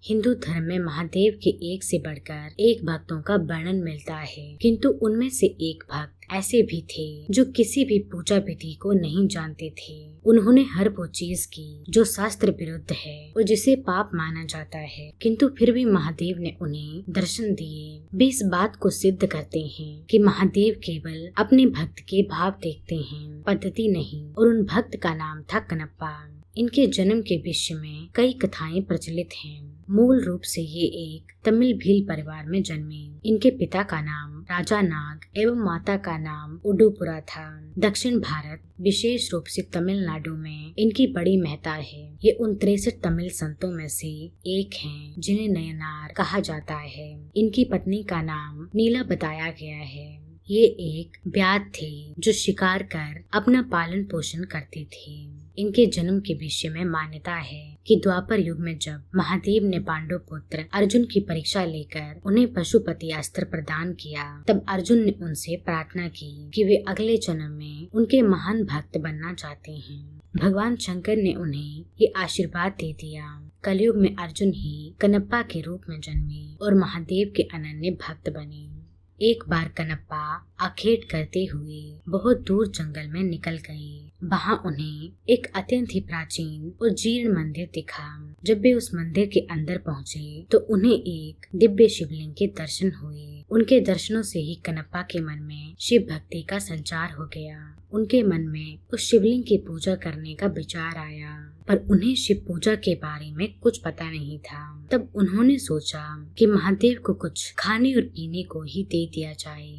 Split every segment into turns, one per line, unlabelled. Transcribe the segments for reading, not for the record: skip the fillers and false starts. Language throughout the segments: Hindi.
हिंदू धर्म में महादेव के एक से बढ़कर एक भक्तों का वर्णन मिलता है, किंतु उनमें से एक भक्त ऐसे भी थे जो किसी भी पूजा विधि को नहीं जानते थे। उन्होंने हर वो चीज की जो शास्त्र विरुद्ध है और जिसे पाप माना जाता है, किंतु फिर भी महादेव ने उन्हें दर्शन दिए। वे इस बात को सिद्ध करते हैं कि महादेव केवल अपने भक्त के भाव देखते हैं, पद्धति नहीं। और उन भक्त का नाम था कनप्पा। इनके जन्म के विषय में कई कथाएं प्रचलित हैं। मूल रूप से ये एक तमिल भील परिवार में जन्मे। इनके पिता का नाम राजा नाग एवं माता का नाम उडुपुरा था। दक्षिण भारत, विशेष रूप से तमिलनाडु में इनकी बड़ी महत्ता है। ये उन 63 तमिल संतों में से एक हैं जिन्हें नयनार कहा जाता है। इनकी पत्नी का नाम नीला बताया गया है। ये एक ब्याध थे जो शिकार कर अपना पालन पोषण करती थी। इनके जन्म के विषय में मान्यता है कि द्वापर युग में जब महादेव ने पांडु पुत्र अर्जुन की परीक्षा लेकर उन्हें पशुपति अस्त्र प्रदान किया, तब अर्जुन ने उनसे प्रार्थना की कि वे अगले जन्म में उनके महान भक्त बनना चाहते हैं। भगवान शंकर ने उन्हें ये आशीर्वाद दे दिया। कलयुग में अर्जुन ही कनप्पा के रूप में जन्मे और महादेव के अनन्य भक्त बने। एक बार कनप्पा आखेट करते हुए बहुत दूर जंगल में निकल गए। वहाँ उन्हें एक अत्यंत ही प्राचीन और जीर्ण मंदिर दिखा। जब वे उस मंदिर के अंदर पहुँचे तो उन्हें एक दिव्य शिवलिंग के दर्शन हुए। उनके दर्शनों से ही कनप्पा के मन में शिव भक्ति का संचार हो गया। उनके मन में उस शिवलिंग की पूजा करने का विचार आया, पर उन्हें शिव पूजा के बारे में कुछ पता नहीं था। तब उन्होंने सोचा कि महादेव को कुछ खाने और पीने को ही दे दिया जाए।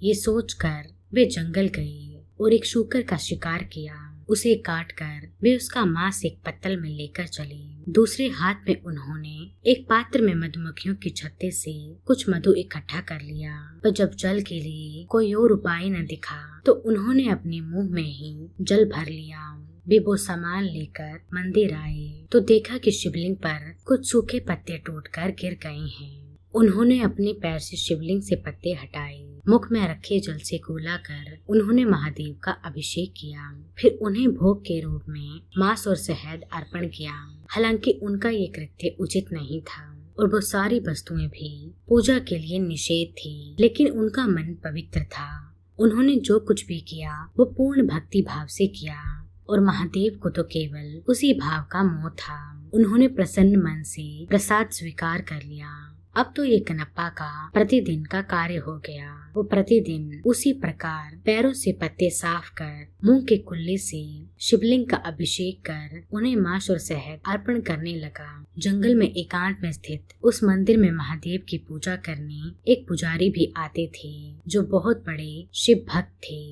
ये सोचकर वे जंगल गए और एक शूकर का शिकार किया। उसे काट कर वे उसका मांस एक पत्तल में लेकर चले। दूसरे हाथ में उन्होंने एक पात्र में मधुमक्खियों के छत्ते से कुछ मधु इकट्ठा कर लिया। पर जब जल के लिए कोई और उपाय न दिखा तो उन्होंने अपने मुंह में ही जल भर लिया। वे वो सामान लेकर मंदिर आए तो देखा कि शिवलिंग पर कुछ सूखे पत्ते टूटकर गिर गए हैं। उन्होंने अपने पैर से शिवलिंग से पत्ते हटाए। मुख में रखे जल से कुला कर उन्होंने महादेव का अभिषेक किया। फिर उन्हें भोग के रूप में मांस और शहद अर्पण किया। हालांकि उनका ये कृत्य उचित नहीं था और वो सारी वस्तुएं भी पूजा के लिए निषेध थी, लेकिन उनका मन पवित्र था। उन्होंने जो कुछ भी किया वो पूर्ण भक्ति भाव से किया और महादेव को तो केवल उसी भाव का मोह था। उन्होंने प्रसन्न मन से प्रसाद स्वीकार कर लिया। अब तो ये कनप्पा का प्रतिदिन का कार्य हो गया। वो प्रतिदिन उसी प्रकार पैरों से पत्ते साफ कर मुंह के कुल्ले से शिवलिंग का अभिषेक कर उन्हें मांस और शहद अर्पण करने लगा। जंगल में एकांत में स्थित उस मंदिर में महादेव की पूजा करने एक पुजारी भी आते थे जो बहुत बड़े शिव भक्त थे।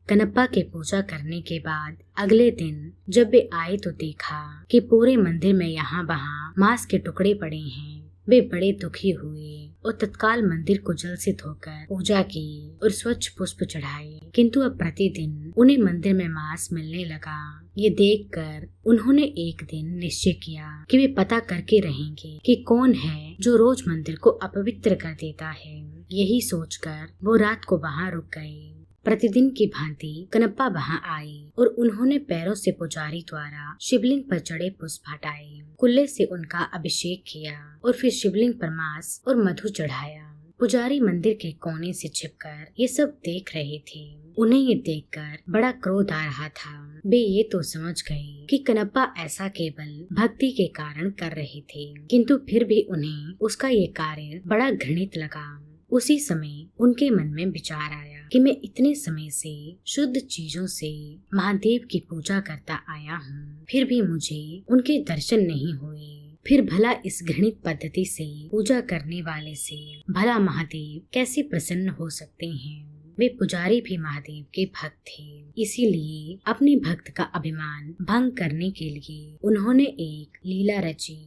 कनप्पा के पूजा करने के बाद अगले दिन जब वे आए तो देखा कि पूरे मंदिर में यहाँ वहाँ मांस के टुकड़े पड़े हैं। वे बड़े दुखी हुए और तत्काल मंदिर को जल से धोकर पूजा की और स्वच्छ पुष्प चढ़ाए, किंतु अब प्रतिदिन उन्हें मंदिर में मांस मिलने लगा। ये देखकर उन्होंने एक दिन निश्चय किया कि वे पता करके रहेंगे कि कौन है जो रोज मंदिर को अपवित्र कर देता है। यही सोचकर वो रात को वहाँ रुक गए। प्रतिदिन की भांति कनप्पा वहाँ आई और उन्होंने पैरों से पुजारी द्वारा शिवलिंग पर चढ़े पुष्प हटाए, कुल्ले से उनका अभिषेक किया और फिर शिवलिंग पर मांस और मधु चढ़ाया। पुजारी मंदिर के कोने से छिपकर ये सब देख रहे थे। उन्हें ये देखकर बड़ा क्रोध आ रहा था। वे ये तो समझ गए कि कनप्पा ऐसा केवल भक्ति के कारण कर रहे थे, किंतु फिर भी उन्हें उसका ये कार्य बड़ा घृणित लगा। उसी समय उनके मन में विचार आया कि मैं इतने समय से शुद्ध चीजों से महादेव की पूजा करता आया हूँ, फिर भी मुझे उनके दर्शन नहीं हुए। फिर भला इस घृणित पद्धति से पूजा करने वाले से भला महादेव कैसे प्रसन्न हो सकते हैं। वे पुजारी भी महादेव के भक्त थे, इसीलिए अपने भक्त का अभिमान भंग करने के लिए उन्होंने एक लीला रची।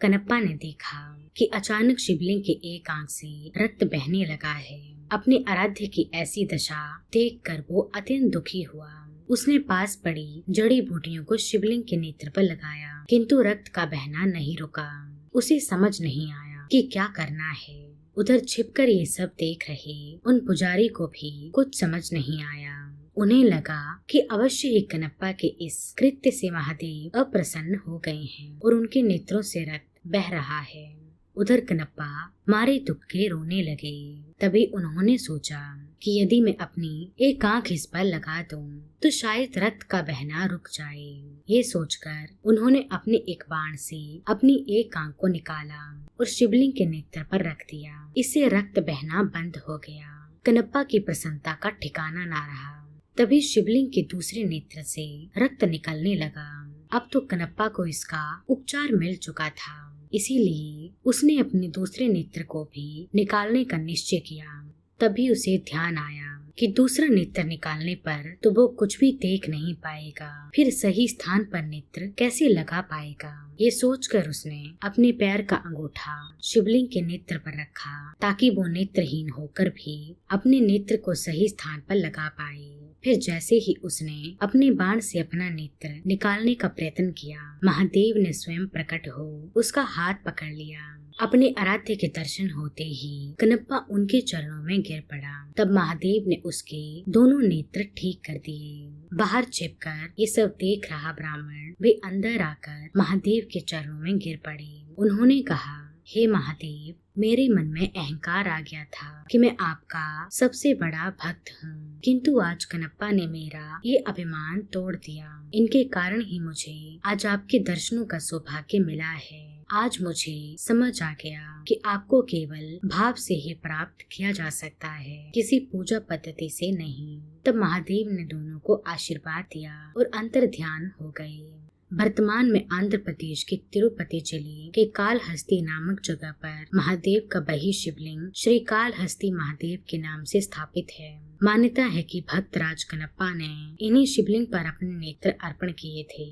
कनप्पा ने देखा कि अचानक शिवलिंग के एक आंख से रक्त बहने लगा है। अपने आराध्य की ऐसी दशा देखकर वो अत्यंत दुखी हुआ। उसने पास पड़ी जड़ी बूटियों को शिवलिंग के नेत्र पर लगाया, किंतु रक्त का बहना नहीं रुका। उसे समझ नहीं आया कि क्या करना है। उधर छिपकर ये सब देख रहे उन पुजारी को भी कुछ समझ नहीं आया। उन्हें लगा कि अवश्य ही कनप्पा के इस कृत्य से महादेव अप्रसन्न हो गए हैं और उनके नेत्रों से रक्त बह रहा है। उधर कनप्पा मारे दुबके रोने लगे। तभी उन्होंने सोचा कि यदि मैं अपनी एक आंख इस पर लगा दूं तो शायद रक्त का बहना रुक जाए। ये सोचकर उन्होंने अपने एक बाण से अपनी एक आंख को निकाला और शिवलिंग के नेत्र पर रख दिया। इससे रक्त बहना बंद हो गया। कनप्पा की प्रसन्नता का ठिकाना ना रहा। तभी शिवलिंग के दूसरे नेत्र से रक्त निकलने लगा। अब तो कनप्पा को इसका उपचार मिल चुका था, इसीलिए उसने अपने दूसरे नेत्र को भी निकालने का निश्चय किया। तभी उसे ध्यान आया कि दूसरा नेत्र निकालने पर तो वो कुछ भी देख नहीं पाएगा, फिर सही स्थान पर नेत्र कैसे लगा पाएगा। ये सोचकर उसने अपने पैर का अंगूठा शिवलिंग के नेत्र पर रखा ताकि वो नेत्रहीन होकर भी अपने नेत्र को सही स्थान पर लगा पाए। फिर जैसे ही उसने अपने बाण से अपना नेत्र निकालने का प्रयत्न किया, महादेव ने स्वयं प्रकट हो उसका हाथ पकड़ लिया। अपने आराध्य के दर्शन होते ही कनप्पा उनके चरणों में गिर पड़ा। तब महादेव ने उसके दोनों नेत्र ठीक कर दिए। बाहर छिपकर ये सब देख रहा ब्राह्मण वे अंदर आकर महादेव के चरणों में गिर पड़े। उन्होंने कहा, हे महादेव, मेरे मन में अहंकार आ गया था कि मैं आपका सबसे बड़ा भक्त हूँ, किंतु आज कनप्पा ने मेरा ये अभिमान तोड़ दिया। इनके कारण ही मुझे आज आपके दर्शनों का सौभाग्य मिला है। आज मुझे समझ आ गया कि आपको केवल भाव से ही प्राप्त किया जा सकता है, किसी पूजा पद्धति से नहीं। तब महादेव ने दोनों को आशीर्वाद दिया और अंतर ध्यान हो गए। वर्तमान में आंध्र प्रदेश के तिरुपति जिले के कालहस्ती नामक जगह पर महादेव का वही शिवलिंग श्री कालहस्ती महादेव के नाम से स्थापित है। मान्यता है कि भक्त राज कनप्पा ने इन्हीं शिवलिंग पर अपने नेत्र अर्पण किए थे।